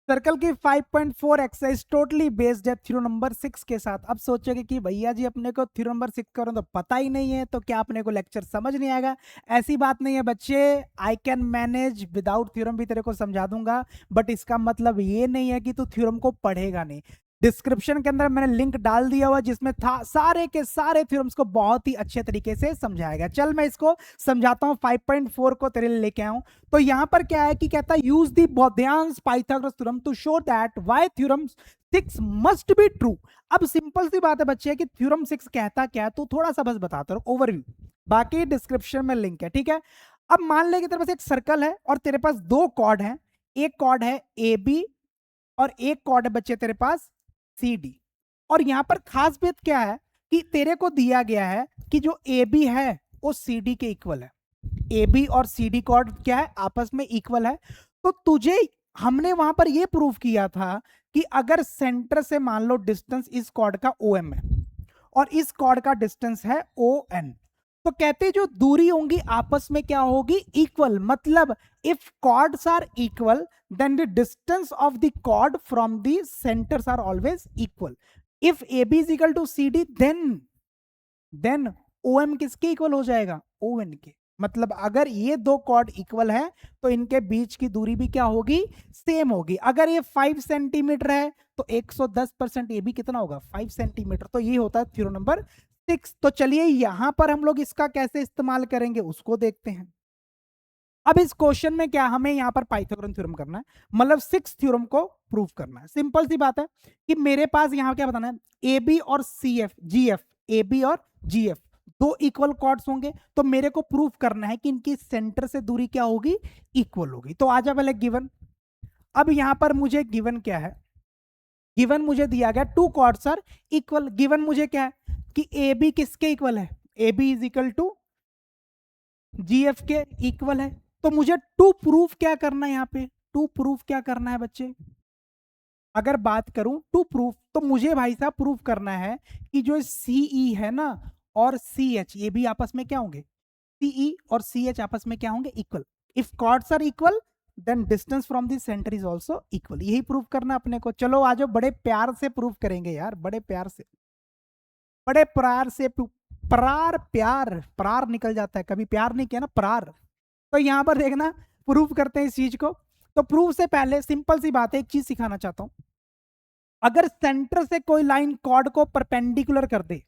Circle की 5.4 exercise totally based है theorem number 6 के साथ। अब सोचोगे कि भैया जी अपने को थ्योरम नंबर 6 का तो पता ही नहीं है, तो क्या अपने को लेक्चर समझ नहीं आएगा? ऐसी बात नहीं है बच्चे, I can manage without theorem भी तेरे को समझा दूंगा, बट इसका मतलब ये नहीं है कि तू थ्योरम को पढ़ेगा नहीं। डिस्क्रिप्शन के अंदर मैंने लिंक डाल दिया हुआ जिसमें था सारे के सारे थ्योरम्स को बहुत ही अच्छे तरीके से समझाएगा। चल मैं इसको समझाता हूँ, 5.4 को तेरे लिए लेके आऊं। तो यहां पर क्या है कि कहता है use the Baudhayana's Pythagoras theorem to show that why theorem 6 must be true. अब सिंपल सी बात है बच्चे कि थ्योरम 6 कहता क्या है, तो थोड़ा सा बस बताता हूं ओवरव्यू, बाकी डिस्क्रिप्शन में लिंक है, ठीक है। अब मान ले कि तेरे पास एक सर्कल है और तेरे पास दो कॉर्ड है, एक कॉर्ड है ए बी और एक कॉर्ड है बच्चे तेरे पास सी डी। और यहां पर खास बात क्या है कि तेरे को दिया गया है कि जो ए बी है वो सी डी के इक्वल है। ए बी और सी डी कॉर्ड क्या है, आपस में इक्वल है। तो तुझे हमने वहां पर यह प्रूव किया था कि अगर सेंटर से मान लो डिस्टेंस इस कॉर्ड का ओ एम है और इस कॉर्ड का डिस्टेंस है ओ एन, तो कहते जो दूरी होंगी आपस में क्या होगी, इक्वल। मतलब if chords are equal then the distance of the chord from the centres are always equal. If A B is equal to C D then O M किसके इक्वल हो जाएगा, ओ एन के। मतलब अगर ये दो cord equal है तो इनके बीच की दूरी भी क्या होगी, सेम होगी। अगर ये 5 सेंटीमीटर है तो 110% ये भी कितना होगा, 5 सेंटीमीटर। तो ये होता है थ्योरम नंबर 6। तो चलिए यहां पर हम लोग इसका कैसे इस्तेमाल करेंगे उसको देखते हैं। अब इस क्वेश्चन में क्या हमें यहां पर पाइथागोरन थ्योरम करना है, मतलब 6 थ्योरम को प्रूव करना है। सिंपल सी बात है कि मेरे पास यहां क्या बताना है, ए बी और C F G F, A B और जी एफ दो इक्वल कॉर्ड्स होंगे, तो मेरे को प्रूव करना है कि इनकी सेंटर से दूरी क्या होगी, इक्वल होगी। तो आजा पहले गिवन। अब यहां पर मुझे गिवन क्या है, गिवन मुझे दिया गया two chords are equal. Given मुझे क्या है कि ए बी किसके इक्वल है, A B is equal to G F के इक्वल है। तो मुझे टू प्रूफ क्या करना है, यहाँ पे टू प्रूफ क्या करना है बच्चे, अगर बात करूं टू प्रूफ तो मुझे भाई साहब प्रूफ करना है कि जो सीई है ना और सी एच ये भी आपस में क्या होंगे, सीई और सी एच आपस में क्या होंगे, equal. If chords are equal then distance from the centre is also equal. यही प्रूफ करना अपने को। चलो आज बड़े प्यार से प्रूफ करेंगे यार, बड़े प्यार से, बड़े प्यार से प्रार प्यार प्रार निकल जाता है, कभी प्यार नहीं किया ना, प्रार। तो यहां पर देखना प्रूफ करते हैं इस चीज को। तो प्रूफ से पहले सिंपल सी बात है, एक चीज सिखाना चाहता हूं। अगर सेंटर से कोई लाइन कॉर्ड को परपेंडिकुलर कर दे,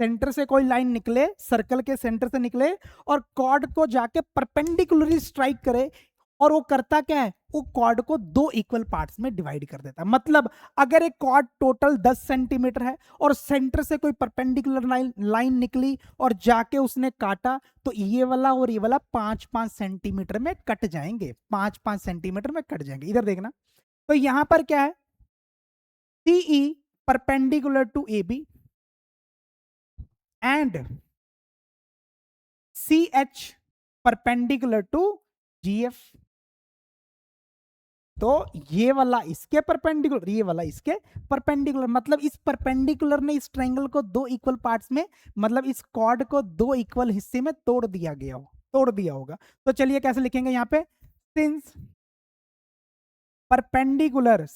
सेंटर से कोई लाइन निकले, सर्कल के सेंटर से निकले और कॉर्ड को जाके परपेंडिकुलरली स्ट्राइक करे, और वो करता क्या है, वो कॉर्ड को दो इक्वल पार्ट्स में डिवाइड कर देता है। मतलब अगर एक कॉर्ड टोटल 10 सेंटीमीटर है और सेंटर से कोई परपेंडिकुलर लाइन निकली और जाके उसने काटा, तो ये वाला और ये वाला 5-5 सेंटीमीटर में कट जाएंगे, 5-5 सेंटीमीटर में कट जाएंगे। इधर देखना, तो यहां पर क्या है, C E perpendicular to A B and C H perpendicular to G F. तो ये वाला इसके परपेंडिकुलर, ये वाला इसके परपेंडिकुलर, मतलब इस परपेंडिकुलर ने इस ट्रायंगल को दो इक्वल पार्ट्स में, मतलब इस कॉर्ड को दो इक्वल हिस्से में तोड़ दिया गया हो, तोड़ दिया होगा। तो चलिए कैसे लिखेंगे यहाँ पे, since perpendicular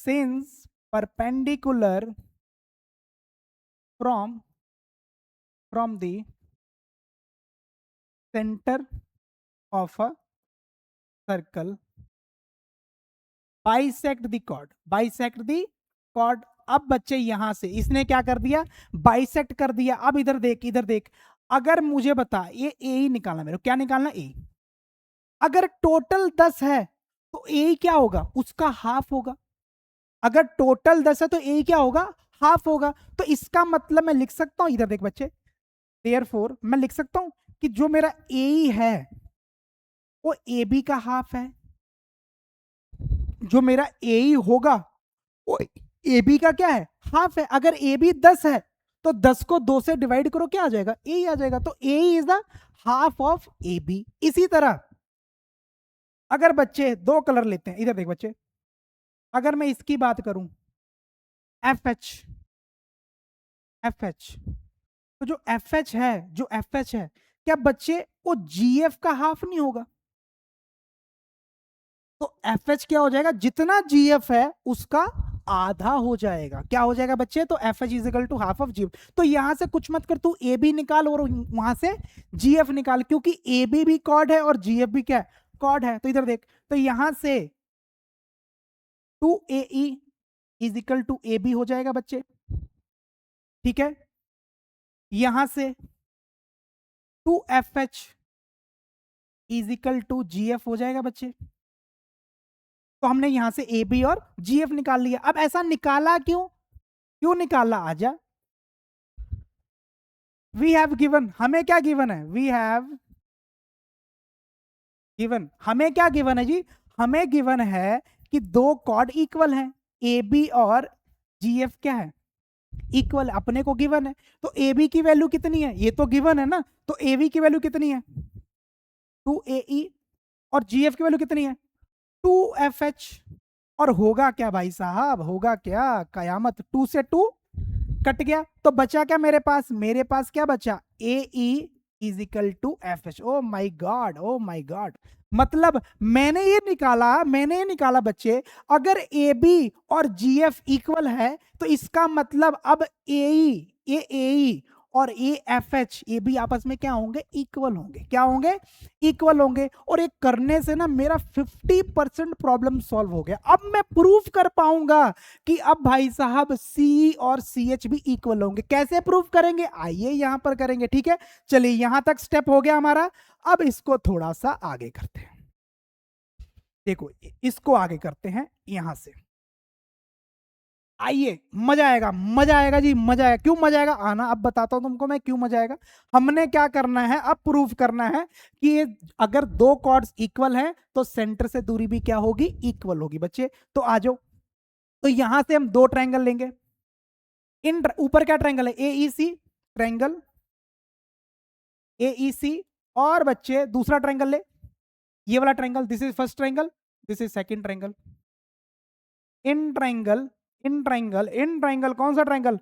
from the centre of a circle bisect the chord, bisect the chord. अब बच्चे यहां से इसने क्या कर दिया, बाइसेक्ट कर दिया। अब इधर देख, इधर देख, अगर मुझे बता ये ए ही निकालना, मेरे को क्या निकालना, ए। अगर टोटल 10 है तो ए क्या होगा, उसका हाफ होगा। अगर टोटल 10 है तो ए क्या होगा, हाफ होगा। तो इसका मतलब मैं लिख सकता हूं, इधर देख बच्चे, देयरफॉर मैं लिख सकता हूं कि जो मेरा ए है वो ए बी का हाफ है, जो मेरा ए ही होगा वो ए बी का क्या है, हाफ है। अगर ए बी 10 है तो 10 को 2 से डिवाइड करो, क्या आ जाएगा, ए ही आ जाएगा। तो A is the half of A B. इसी तरह अगर बच्चे दो कलर लेते हैं, इधर देख बच्चे, अगर मैं इसकी बात करूं एफ एच, एफ एच, तो जो एफ एच है, जो एफ एच है, क्या बच्चे वो जी एफ का हाफ नहीं होगा। तो एफ एच क्या हो जाएगा, जितना जी एफ है उसका आधा हो जाएगा। क्या हो जाएगा बच्चे, तो F H is equal to half of G F. तो यहां से कुछ मत कर, तू ए बी निकाल और वहां से जी एफ निकाल, क्योंकि ए बी भी कॉर्ड है और जी एफ भी क्या है, कॉर्ड है। तो इधर देख, तो यहां से two A E is equal to A B हो जाएगा बच्चे, ठीक है। यहां से two F H is equal to G F हो जाएगा बच्चे। तो हमने यहां से ए बी और जी एफ निकाल लिया। अब ऐसा निकाला क्यों, क्यों निकाला, आजा। वी हैव गिवन, हमें क्या गिवन है, वी हैव गिवन, हमें क्या गिवन है जी, हमें गिवन है कि दो कॉर्ड इक्वल हैं, ए बी और जी एफ क्या है, इक्वल, अपने को गिवन है। तो ए बी की वैल्यू कितनी है, ये तो गिवन है ना, तो ए बी की वैल्यू कितनी है, टू ए ई, और जी एफ की वैल्यू कितनी है, टू एफ एच। और होगा क्या भाई साहब, होगा क्या, कयामत, टू से टू कट गया, तो बचा क्या मेरे पास, मेरे पास क्या बचा, A E is equal to F H. Oh my god, oh my god, मतलब मैंने ये निकाला बच्चे, अगर ए बी और जी एफ इक्वल है तो इसका मतलब अब ए और ए एफ एच, ये भी आपस में क्या होंगे, इक्वल होंगे। क्या होंगे, इक्वल होंगे। और एक करने से ना मेरा 50% प्रॉब्लम सॉल्व हो गया। अब मैं प्रूफ कर पाऊंगा कि अब भाई साहब सी और सी एच भी इक्वल होंगे। कैसे प्रूफ करेंगे, आइए यहां पर करेंगे, ठीक है। चलिए यहां तक स्टेप हो गया हमारा। अब इसको थोड़ा सा आगे करते हैं, देखो इसको आगे करते हैं यहां से। आइए, मजा आएगा, मजा आएगा जी, मजा आएगा। क्यों मजा आएगा, आना अब बताता हूं तुमको मैं क्यों मजा आएगा। हमने क्या करना है, अब प्रूफ करना है कि अगर दो कॉर्ड्स इक्वल हैं तो सेंटर से दूरी भी क्या होगी, इक्वल होगी बच्चे। तो आ जाओ, तो यहां से हम दो ट्रायंगल लेंगे। इन ऊपर क्या ट्रायंगल है, एईसी ट्रायंगल, एईसी। और बच्चे दूसरा ट्रायंगल ले, ये वाला triangle, this is first triangle, this is second triangle. In triangle, in triangle कौन सा ट्रायंगल,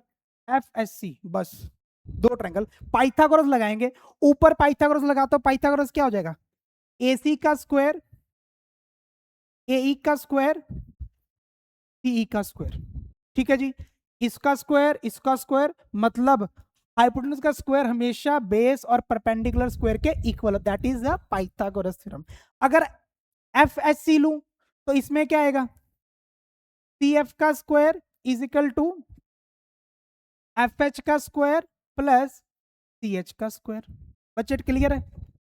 एफ एस सी, बस दो ट्रायंगल। पाइथागोरस लगाएंगे, ऊपर पाइथागोरस लगाते हो, पाइथागोरस क्या हो जाएगा, एसी का स्क्वायर, एई का स्क्वायर, सीई का स्क्वायर, ठीक है जी। इसका स्क्वायर मतलब हाइपोटेनस का स्क्वायर हमेशा बेस और परपेंडिकुलर स्क्वायर के equal, that is the Pythagoras theorem. अगर एफ एस सी लूं तो इसमें क्या आएगा, सी एफ का square is equal to F H का स्क्वायर प्लस सी एच का स्क्वायर। बजट क्लियर है,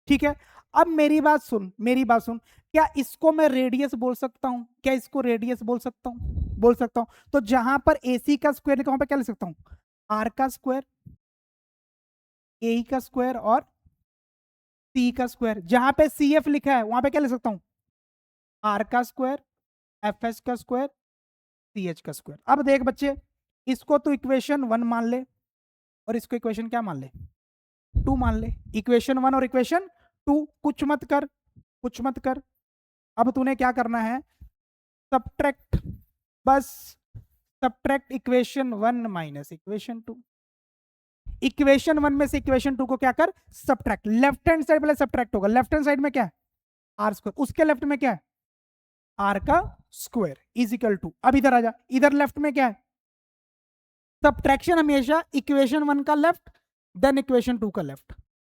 ठीक है। अब मेरी बात सुन, मेरी बात सुन, क्या इसको मैं रेडियस बोल सकता हूं, क्या इसको रेडियस बोल सकता हूं, बोल सकता हूं। तो जहां पर एसी का स्क्वायर लिखा वहां पर क्या लिख सकता हूं, आर का स्क्वायर, ए का स्क्वायर और सी का स्क्वायर। जहां पे सी एफ लिखा है वहां पे क्या लिख सकता हूं, आर का स्क्वायर, एफ एच का स्क्वायर, सी एच का स्क्वायर। अब देख बच्चे, इसको तो इक्वेशन 1 मान ले और इसको इक्वेशन क्या मान ले, 2 मान ले। इक्वेशन 1 और इक्वेशन 2, कुछ मत कर, कुछ मत कर। अब तूने क्या करना है, सब्ट्रैक्ट, बस subtract equation 1 minus equation 2। Equation 1 में से इक्वेशन 2 को क्या कर, सब्ट्रैक्ट। लेफ्ट हैंड साइड पहले सब्ट्रैक्ट होगा, लेफ्ट हैंड साइड में क्या है, आर स्क्वायर, उसके लेफ्ट में क्या है, आर का स्क्वायर इजिकल टू। अब इधर आ जा, इधर लेफ्ट में क्या है, सब्ट्रैक्शन हमेशा इक्वेशन 1 का लेफ्ट देन इक्वेशन 2 का लेफ्ट।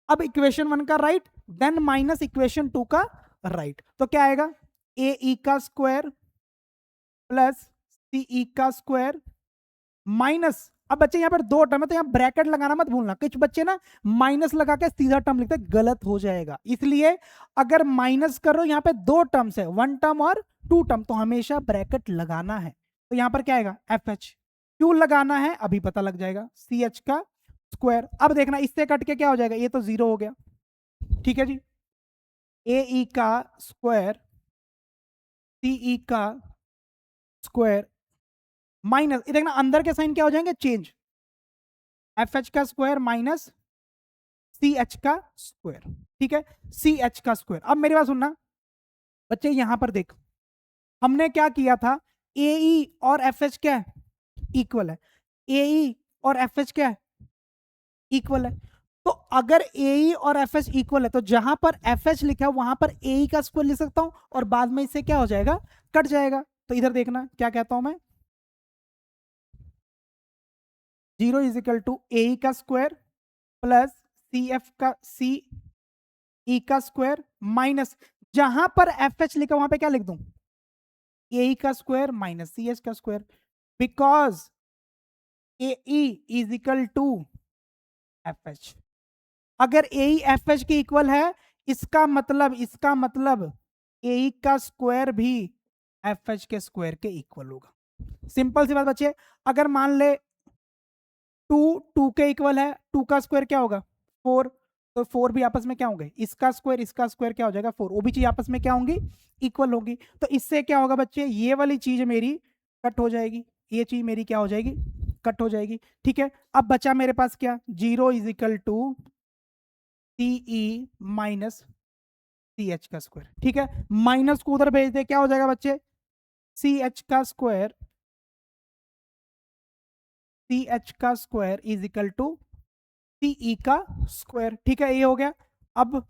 अब इक्वेशन 1 का राइट देन माइनस इक्वेशन 2 का राइट। तो क्या आएगा, ए ई का स्क्वायर प्लस सी ई का स्क्वायर माइनस, अब बच्चे यहां पर दो टर्म है तो यहां ब्रैकेट लगाना मत भूलना। कुछ बच्चे ना माइनस लगा के सीधा टर्म लिखते, गलत हो जाएगा। इसलिए अगर माइनस करो, यहां पे दो टर्म्स है, वन टर्म और टू टर्म, तो हमेशा ब्रैकेट लगाना है। तो यहां पर क्या आएगा, एफ एच, क्यों लगाना है अभी पता लग जाएगा, सी एच का स्क्वायर। अब देखना इससे कट के क्या हो जाएगा, ये तो जीरो हो गया, ठीक है जी। ए ई का स्क्वायर, सी ई का स्क्वायर माइनस, ये देखना अंदर के साइन क्या हो जाएंगे, चेंज, एफ एच का स्क्वायर माइनस सी एच का स्क्वायर, ठीक है, सी एच का स्क्वायर। अब मेरी बात सुनना बच्चे, यहां पर देख, हमने क्या किया था, ए ई और एफ एच क्या है, इक्वल है, ए ई और एफ एच क्या है, इक्वल है। तो अगर ए और एफ एच इक्वल है तो जहां पर एफ एच लिखा है वहां पर ए का स्क्वायर लिख सकता हूं और बाद में इससे क्या हो जाएगा, कट जाएगा। तो इधर देखना क्या कहता हूं मैं, 0 इज इक्वल टू ए का स्क्वायर प्लस सी एफ का सी ई का स्क्वायर माइनस जहां पर एफ एच लिखा वहां पे क्या लिख दूं, ए का स्क्वायर माइनस सी एच का square, because A is equal to F H. अगर ए एफ एच के इक्वल है इसका मतलब ए का स्क्वायर भी एफ एच के स्क्वायर के इक्वल होगा। सिंपल सी बात बच्चे, अगर मान ले 2 के इक्वल है, 2 का स्क्वायर क्या होगा 4, तो 4 भी आपस में क्या होंगे, इसका स्क्वायर क्या हो जाएगा 4, वो भी चीज आपस में क्या होंगी, इक्वल होगी। तो इससे क्या होगा बच्चे, ये वाली चीज मेरी कट हो जाएगी, ये चीज मेरी क्या हो जाएगी, कट हो जाएगी। ठीक है, अब बचा मेरे पास क्या, 0 is equal to C E minus C H का स्क्वायर। ठीक है, माइनस को उधर भेज दे, क्या हो जाएगा बच्चे, सी एच का square is equal to C ई का स्क्वायर। ठीक है, ये हो गया। अब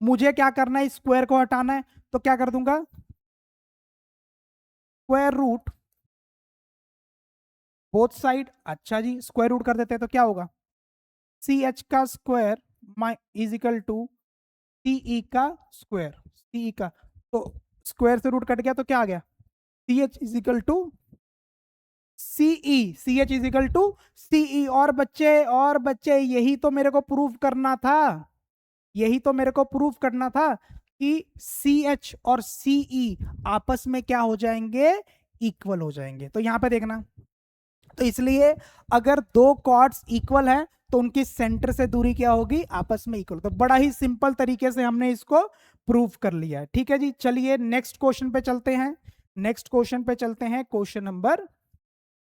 मुझे क्या करना है, स्क्वायर को हटाना है, तो क्या कर दूंगा, स्क्वायर रूट बोथ साइड। अच्छा जी, स्क्वायर रूट कर देते हैं तो क्या होगा, सी एच का square is equal to C ई का स्क्वायर, सी ई का, तो स्क्वायर से रूट कट गया तो क्या आ गया, C H is equal to C E, C H is equal to C E. और बच्चे यही तो मेरे को प्रूव करना था, यही तो मेरे को प्रूव करना था कि सी एच और सीई आपस में क्या हो जाएंगे, इक्वल हो जाएंगे। तो यहां पे देखना, तो इसलिए अगर दो कॉर्ड्स इक्वल हैं तो उनकी सेंटर से दूरी क्या होगी, आपस में इक्वल। तो बड़ा ही सिंपल तरीके से हमने इसको प्रूव कर लिया है। ठीक है जी, चलिए नेक्स्ट क्वेश्चन पे चलते हैं। Question number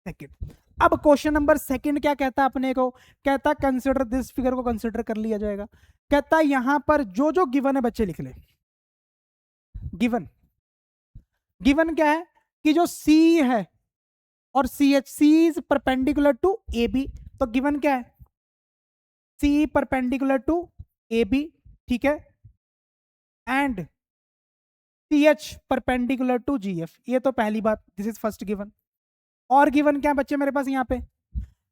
second. अब क्वेश्चन नंबर सेकंड क्या कहता है अपने को, कहता कंसिडर दिस फिगर को कंसिडर कर लिया जाएगा। कहता यहां पर जो जो गिवन है बच्चे लिख ले, गिवन गिवन क्या है कि जो सी है और C H, C is perpendicular to A B, तो गिवन क्या है, C perpendicular to A B. ठीक है, and C H perpendicular to G F, ये तो पहली बात, दिस इज फर्स्ट गिवन। और गिवन क्या बच्चे मेरे पास यहाँ पे,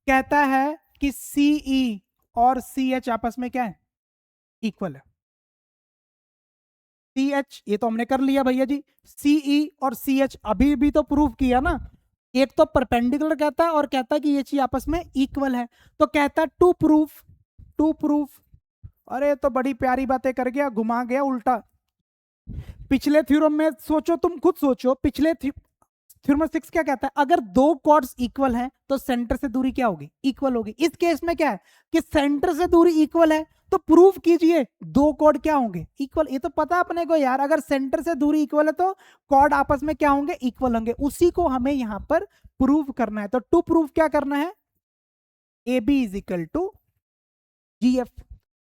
कहता है कि सीई और सी एच आपस में क्या है, इक्वल है। सी एच ये तो हमने कर लिया भैया जी, सीई और सी एच अभी भी तो प्रूव किया ना, एक तो परपेंडिकुलर कहता है और कहता है कि ये चीज आपस में इक्वल है। तो कहता है टू प्रूफ, अरे तो बड़ी प्यारी बातें कर गया, घुमा गया उल्टा। पिछले थ्योरम में सोचो, तुम खुद सोचो, पिछले थ्योरम 6 क्या कहता है, अगर दो कॉर्ड्स इक्वल हैं तो सेंटर से दूरी क्या होगी, इक्वल होगी। इस केस में क्या है कि सेंटर से दूरी इक्वल है, तो प्रूफ कीजिए दो कॉर्ड क्या होंगे, इक्वल। ये तो पता अपने को यार, अगर सेंटर से दूरी इक्वल है तो कॉर्ड आपस में क्या होंगे, इक्वल होंगे। उसी को हमें यहां पर प्रूव करना है। तो टू प्रूफ क्या करना है, A B is equal to G F,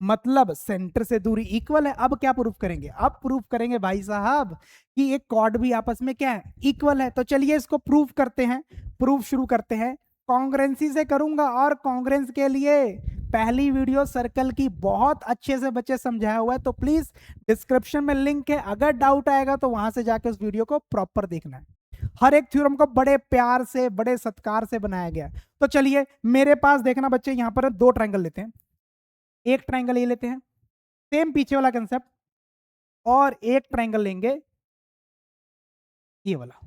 मतलब सेंटर से दूरी इक्वल है। अब क्या प्रूफ करेंगे, अब प्रूफ करेंगे भाई साहब कि एक कॉर्ड भी आपस में क्या है, इक्वल है। तो चलिए इसको प्रूफ करते हैं, प्रूफ शुरू करते हैं। कॉन्ग्रेंसी से करूंगा, और कॉन्ग्रेंस के लिए पहली वीडियो सर्कल की बहुत अच्छे से बच्चे समझाया हुआ है, तो प्लीज डिस्क्रिप्शन में लिंक है, अगर डाउट आएगा तो वहां से जाकर उस वीडियो को प्रॉपर देखना है। हर एक थ्योरम को बड़े प्यार से, बड़े सत्कार से बनाया गया। तो चलिए मेरे पास देखना बच्चे, यहां पर दो ट्रायंगल लेते हैं, एक ट्रायंगल ये लेते हैं, सेम पीछे वाला कंसेप्ट, और एक ट्रायंगल लेंगे ये वाला,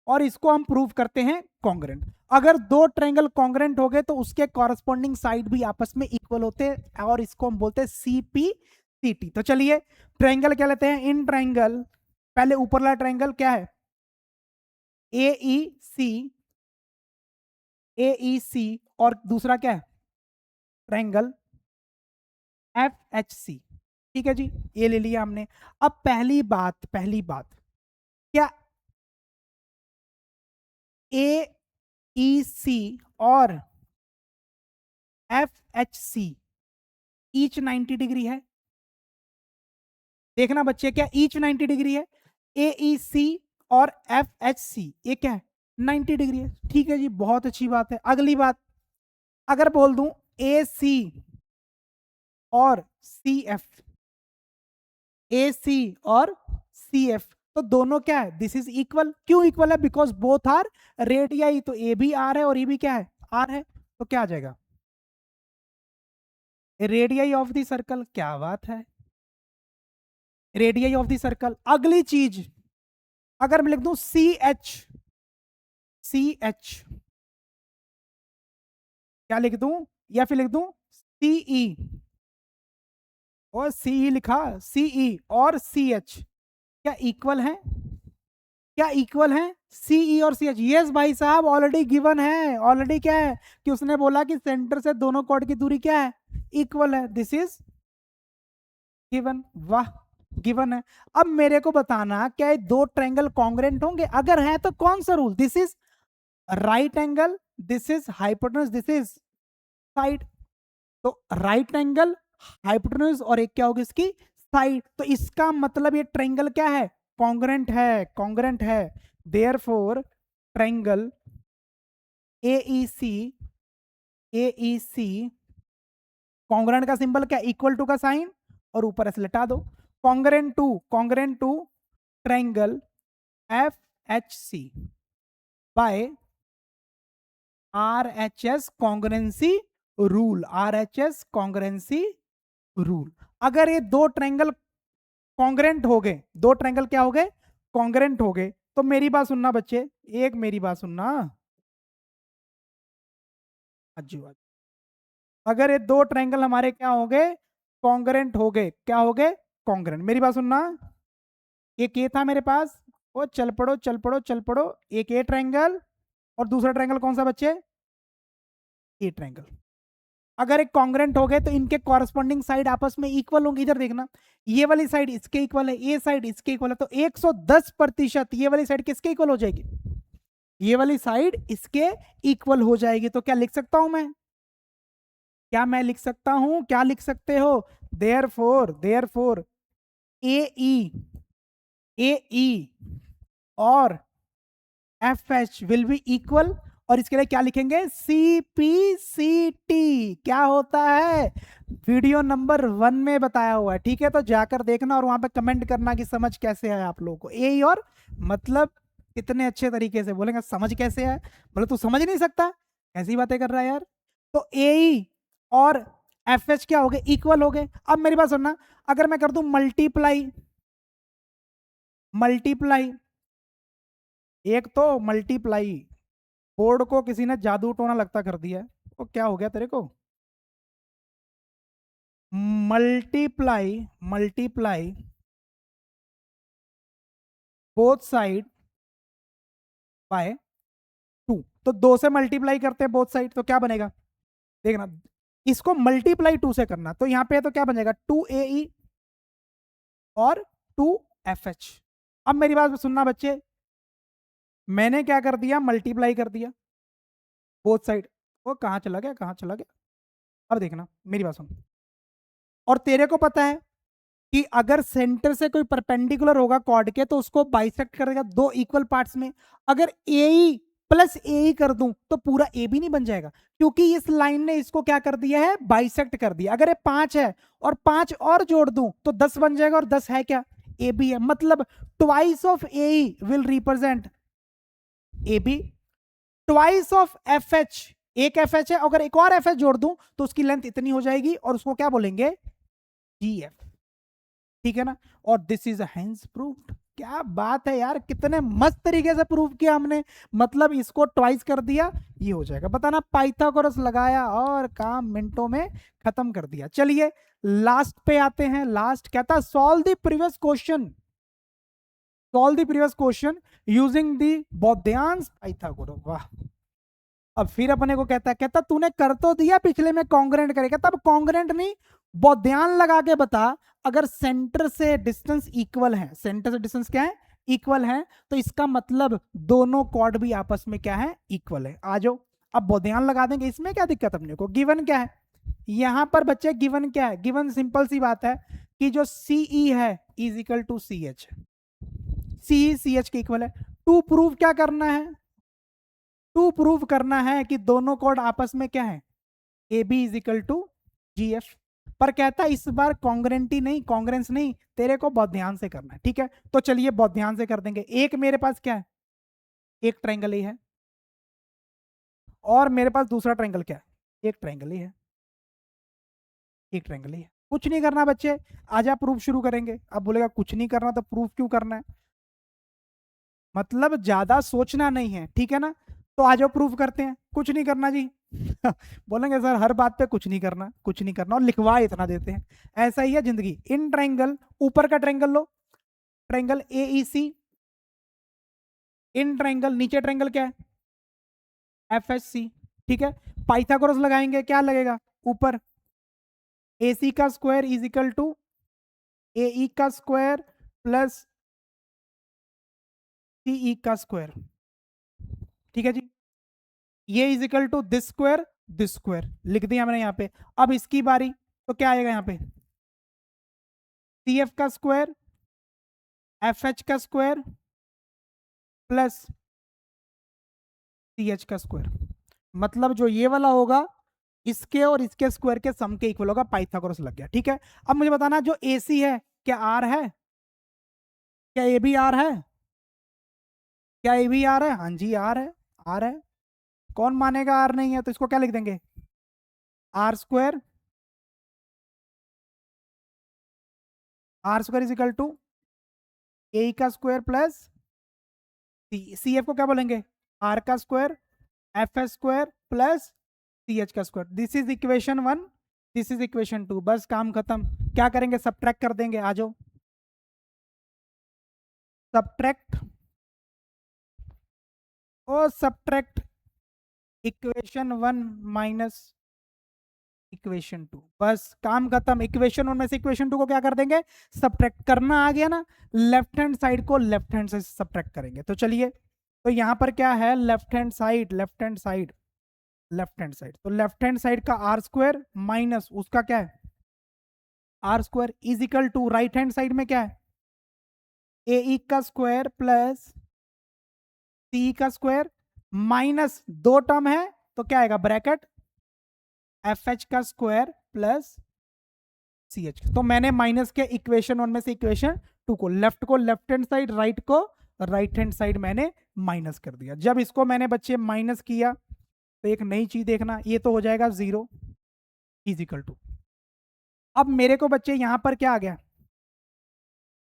और इसको हम प्रूव करते हैं कॉन्ग्रेंट। अगर दो ट्रायंगल कॉन्ग्रेंट हो गए तो उसके कॉरस्पॉन्डिंग साइड भी आपस में इक्वल होते हैं, और इसको हम बोलते हैं सीपी सीटी। तो चलिए ट्रायंगल क्या लेते हैं, इन ट्रायंगल, पहले ऊपर वाला ट्रायंगल क्या है, ए ई सी, और दूसरा क्या है, ट्रायंगल एफ एच सी। ठीक है जी, ये ले लिया हमने। अब पहली बात क्या ए ई सी और F H see each 90 degree है, देखना बच्चे क्या ईच 90 डिग्री है, ए ई सी और एफ एच सी ये क्या है, 90 डिग्री है। ठीक है जी, बहुत अच्छी बात है। अगली बात, अगर बोल दूं ए सी और सी एफ, ए सी और सी एफ, तो दोनों क्या है, दिस इज इक्वल। क्यों इक्वल है? बिकॉज बोथ आर रेडियाई, तो ए भी आर है और ये भी क्या है, आर है, तो क्या आ जाएगा, रेडियाई ऑफ द सर्कल। क्या बात है, रेडियाई ऑफ द सर्कल। अगली चीज, अगर मैं लिख दूं सी एच, सी एच, क्या लिख दूं, या फिर लिख दूं सीई, और सीई लिखा, सीई और सी एच क्या इक्वल है, क्या इक्वल है, सीई और सी एच? यस भाई साहब, ऑलरेडी गिवन है, ऑलरेडी क्या है कि उसने बोला कि सेंटर से दोनों कॉर्ड की दूरी क्या है, इक्वल है, दिस इज गिवन। वाह, गिवन है। अब मेरे को बताना क्या ये दो ट्रायंगल कॉन्ग्रेंट होंगे, अगर है तो कौन सा rule, this is right angle, this is hypotenuse, this is side, तो राइट एंगल, हाइपोटेन्यूज और एक क्या होगी इसकी साइड, तो इसका मतलब ये ट्रायंगल क्या है, कॉन्ग्रेंट है, कॉन्ग्रेंट है। Therefore triangle A E C, A E C congruent का सिंबल क्या, इक्वल टू का साइन और ऊपर ऐसे लटा दो, congruent to, congruent to triangle F H C by R H S congruency rule, R H S congruency rule. अगर ये दो ट्रायंगल कॉन्ग्रेंट हो गए, दो ट्रायंगल क्या हो गए, कॉन्ग्रेंट हो गए, तो मेरी बात सुनना बच्चे, एक मेरी बात सुनना, अज्जू, अगर ये दो ट्रायंगल हमारे क्या हो गए, कॉन्ग्रेंट हो गए, क्या हो गए, कॉन्ग्रेंट, मेरी बात सुनना, एक ये था मेरे पास, वो चल पड़ो चल पड़ो चल पड़ो, एक ये ट्रायंगल और दूसरा ट्रायंगल कौन सा बच्चे, ये ट्रायंगल। अगर एक कॉन्ग्रेंट हो गए तो इनके कॉरस्पॉन्डिंग साइड आपस में इक्वल होंगे, इधर देखना, ये वाली साइड इसके इक्वल है, ये साइड इसके इक्वल है, तो 110% ये वाली साइड किसके इक्वल हो जाएगी, ये वाली साइड इसके इक्वल हो जाएगी। तो क्या लिख सकता हूं मैं, क्या मैं लिख सकता हूं, क्या लिख सकते हो, देयरफॉर ए ई, ए ई और F H will be equal, और इसके लिए क्या लिखेंगे, सी पी सी टी, क्या होता है, वीडियो नंबर 1 में बताया हुआ है, ठीक है, तो जाकर देखना और वहां पे कमेंट करना कि समझ कैसे है आप लोगों को, ए और मतलब कितने अच्छे तरीके से बोलेंगे, समझ कैसे है, बोले तू समझ नहीं सकता, ऐसी बातें कर रहा है यार। तो ए और एफ एच क्या हो गए, इक्वल हो गए। अब मेरी बात सुनना, अगर मैं कर दूं मल्टीप्लाई, मल्टीप्लाई, एक तो मल्टीप्लाई, बोर्ड को किसी ने जादू टोना लगता कर दिया है, तो क्या हो गया तेरे को, multiply, multiply both side by 2, तो 2 से मल्टीप्लाई करते हैं बोथ साइड, तो क्या बनेगा, देखना, इसको मल्टीप्लाई 2 से करना, तो यहां पे तो क्या बनेगा, 2AE और 2FH। अब मेरी बात सुनना बच्चे, मैंने क्या कर दिया, मल्टीप्लाई कर दिया बोथ साइड, वो कहां चला गया, कहां चला गया, अब देखना मेरी बात सुन, और तेरे को पता है कि अगर सेंटर से कोई परपेंडिकुलर होगा कॉर्ड के तो उसको बाइसेक्ट कर देगा दो इक्वल पार्ट्स में। अगर ए प्लस ए कर दूं तो पूरा ए भी नहीं बन जाएगा, क्योंकि इस लाइन ने इसको क्या कर दिया है, बाइसेक्ट कर दिया। अगर ये 5 है और 5 और जोड़ दूं तो 10 बन जाएगा, और 10 है क्या, ए बी है, मतलब twice of A will represent A B, twice of F H, एक एफ एच है, अगर एक और एफ एच जोड़ दूं तो उसकी लेंथ इतनी हो जाएगी, और उसको क्या बोलेंगे, जी एफ, ठीक है ना, और दिस इज हेंस प्रूव्ड। क्या बात है यार, कितने मस्त तरीके से प्रूव किया हमने, मतलब इसको ट्वाइस कर दिया, ये हो जाएगा, बताना पाइथागोरस लगाया और काम मिनटों में खत्म कर दिया। चलिए लास्ट पे आते हैं, लास्ट क्या था, solve the previous question, solve the previous question using the Baudhayana's Pythagoras. वाह, अब फिर अपने को कहता है, कहता तूने कर तो दिया पिछले में कॉन्ग्रेंट करेगा, तब कॉन्ग्रेंट नहीं, बौद्धियान लगा के बता, अगर सेंटर से डिस्टेंस इक्वल है, सेंटर से डिस्टेंस क्या है, इक्वल है, तो इसका मतलब दोनों कॉर्ड भी आपस में क्या है, इक्वल है। आ जाओ, अब बौद्धियान लगा देंगे, इसमें क्या दिक्कत अपने को, गिवन क्या है, यहां पर बच्चे गिवन क्या है, गिवन सिंपल सी बात है कि जो सीई है is equal to C H, C C H के इक्वल है। टू प्रूव क्या करना है, टू प्रूव करना है कि दोनों कॉर्ड आपस में क्या है, A B is equal to G F. पर कहता है इस बार कॉन्ग्रेंटी नहीं, कॉन्ग्रेंस नहीं, तेरे को बहुत ध्यान से करना है, ठीक है। तो चलिए बहुत ध्यान से कर देंगे। एक मेरे पास क्या है, एक ट्रायंगल ए है, और मेरे पास दूसरा ट्रायंगल क्या है, एक ट्रायंगल ए है, एक ट्रायंगल ए है। कुछ नहीं करना बच्चे, आजा प्रूफ शुरू करेंगे। अब बोलेगा कुछ नहीं करना तो प्रूफ क्यों करना है, मतलब ज्यादा सोचना नहीं है, ठीक है ना। तो आ जाओ प्रूफ करते हैं। कुछ नहीं करना जी बोलेंगे सर हर बात पे कुछ नहीं करना, कुछ नहीं करना, और लिखवा इतना देते हैं। ऐसा ही है जिंदगी। इन ट्रायंगल, ऊपर का ट्रायंगल लो, triangle A E C, in triangle, नीचे ट्रायंगल क्या है, एफ एच सी, ठीक है। पाइथागोरस लगाएंगे, क्या लगेगा, ऊपर ए सी का square is equal to A E का स्क्वायर प्लस सी ई का स्क्वायर, ठीक है जी। ये is equal to this square लिख दिया मैंने यहाँ पे। अब इसकी बारी, तो क्या आएगा यहाँ पे, सी एफ का स्क्वायर, एफ एच का स्क्वायर प्लस सी एच का स्क्वायर। मतलब जो ये वाला होगा इसके और इसके स्क्वायर के सम के इक्वल होगा, पाइथागोरस लग गया, ठीक है। अब मुझे बताना जो ए सी है क्या आर है, क्या ए भी आर है, क्या ए भी आर है, हाँ जी आर है, आर है। कौन मानेगा आर नहीं है, तो इसको क्या लिख देंगे, R square, R square is equal to A का स्क्वायर प्लस सी एफ को क्या बोलेंगे, आर का square, F S square plus C H का square. This is equation one, this is equation two, बस काम खत्म। क्या करेंगे, सब्ट्रैक्ट कर देंगे, आ जाओ subtract, oh subtract equation one minus equation two, बस काम खत्म। इक्वेशन वन में से इक्वेशन टू को क्या कर देंगे, सब्ट्रैक्ट करना आ गया ना, लेफ्ट हैंड साइड को लेफ्ट हैंड से सब्ट्रैक्ट करेंगे। तो चलिए, तो यहां पर क्या है, left hand side, left hand side, left hand side, तो लेफ्ट हैंड साइड का आर स्क्वायर माइनस उसका क्या है, R square is equal to right hand side में क्या है, ए ई का स्क्वायर प्लस सी का स्क्वायर माइनस दो टर्म है तो क्या आएगा, ब्रैकेट एफ एच का स्क्वायर प्लस सी एच। तो मैंने माइनस के इक्वेशन वन में से इक्वेशन टू को लेफ्ट हैंड साइड, राइट को राइट हैंड साइड मैंने माइनस कर दिया। जब इसको मैंने बच्चे माइनस किया तो एक नई चीज देखना, ये तो हो जाएगा जीरो इजिकल टू। अब मेरे को बच्चे यहां पर क्या आ गया,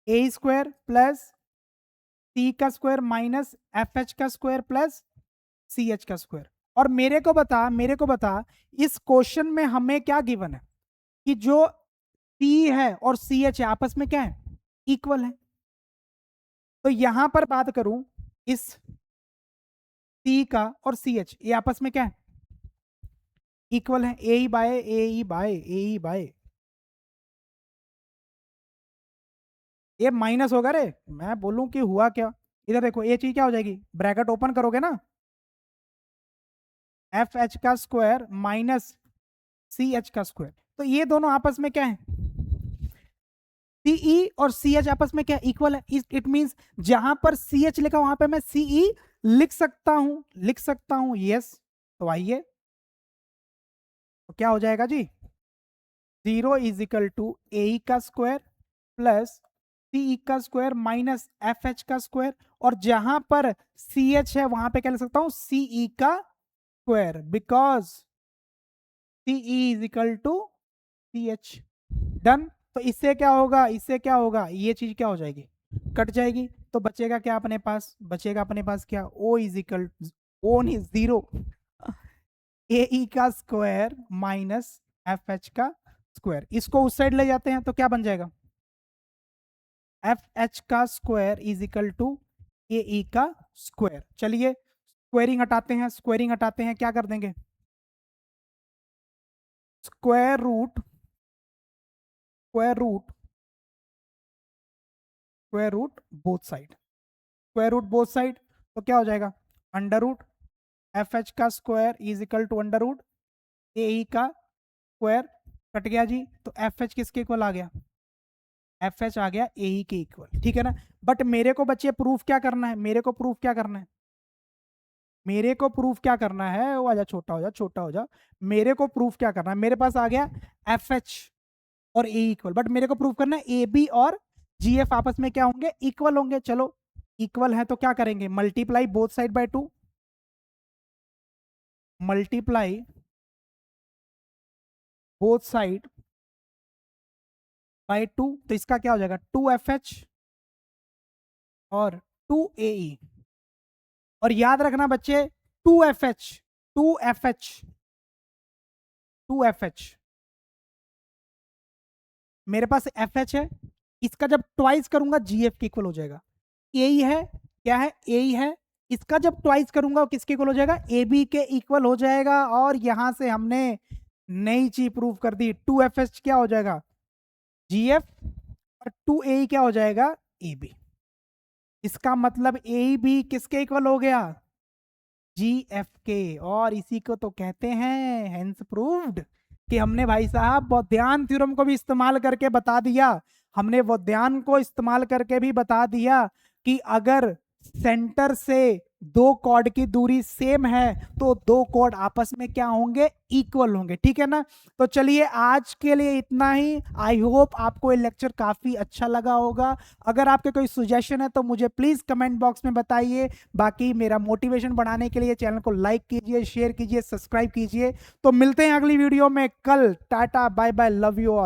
ए स्क्वायर प्लस सी का स्क्वायर माइनस एफ एच का स्क्वायर प्लस सी एच का स्क्वायर। और मेरे को बता इस क्वेश्चन में हमें क्या गिवन है कि जो सी है और सी एच है आपस में क्या है, इक्वल है। तो यहां पर बात करूं इस सी का और सी एच, ये आपस में क्या है, इक्वल है, A E by A E by A E by, ये माइनस होगा रे, मैं बोलूं कि हुआ क्या। इधर देखो ये चीज क्या हो जाएगी, ब्रैकेट ओपन करोगे ना, एफ एच का स्क्वायर माइनस सी एच का स्क्वायर, तो ये दोनों आपस में क्या है, सीई और सी एच आपस में क्या इक्वल है। इट मींस जहां पर सी एच लिखा वहां पे मैं सीई लिख सकता हूं, लिख सकता हूं, यस। तो आइए, तो क्या हो जाएगा जी, zero is equal to A का स्क्वायर प्लस सी का स्क्वायर माइनस एफ एच का स्क्वायर, और जहां पर सी एच है वहां पे क्या लिख सकता हूं, सीई का square, because C E is equal to C H. Done. तो इससे क्या होगा, इससे क्या होगा, ये चीज क्या हो जाएगी, कट जाएगी। तो बचेगा क्या अपने पास, बचेगा अपने पास क्या, ओ इज इक्वल, ओ नहीं जीरो, ए ई का स्क्वायर माइनस एफ एच का स्क्वायर। इसको उस साइड ले जाते हैं तो क्या बन जाएगा, एफ एच का square is equal to A E का स्क्वायर। चलिए स्क्वायरिंग हटाते हैं, स्क्वायरिंग हटाते हैं, क्या कर देंगे, square root, square root, square root both side, square root both side, तो क्या हो जाएगा, अंडर रूट एफ एच का square is equal to under root A E का स्क्वायर। कट गया जी, तो एफ एच किसके इक्वल आ गया, एफ एच आ गया ए ई के इक्वल, ठीक है ना। बट मेरे को बच्चे प्रूफ क्या करना है, मेरे को प्रूफ क्या करना है, मेरे को प्रूफ क्या करना है, वो आजा छोटा हो जा, छोटा हो जा। मेरे को प्रूफ क्या करना है, मेरे पास आ गया एफ एच, और ए इक्वल, बट मेरे को प्रूव करना है ए बी और जी एफ आपस में क्या होंगे, इक्वल होंगे। चलो इक्वल है तो क्या करेंगे, multiply both side by 2, multiply both side by 2, तो इसका क्या हो जाएगा 2FH और 2AE। और याद रखना बच्चे 2FH 2FH 2FH, मेरे पास FH है, इसका जब ट्वाइस करूंगा GF के इक्वल हो जाएगा। AE है, क्या है AE है, इसका जब ट्वाइस करूंगा वो किसके इक्वल हो जाएगा, AB के इक्वल हो जाएगा। और यहां से हमने नई चीज प्रूव कर दी, 2FH क्या हो जाएगा GF और 2AE क्या हो जाएगा AB। इसका मतलब AB किसके इक्वल हो गया, GF के। और इसी को तो कहते हैं हेंस प्रूव्ड, कि हमने भाई साहब वोध्यान थ्योरम को भी इस्तेमाल करके बता दिया, हमने वोध्यान को इस्तेमाल करके भी बता दिया कि अगर सेंटर से दो कॉर्ड की दूरी सेम है तो दो कॉर्ड आपस में क्या होंगे, इक्वल होंगे। ठीक है ना, तो चलिए आज के लिए इतना ही। आई होप आपको ये लेक्चर काफी अच्छा लगा होगा। अगर आपके कोई सुजेशन है तो मुझे प्लीज कमेंट बॉक्स में बताइए। बाकी मेरा मोटिवेशन बढ़ाने के लिए चैनल को लाइक कीजिए, शेयर कीजिए, सब्सक्राइब कीजिए। तो मिलते हैं अगली वीडियो में कल। Tata bye bye, love you all.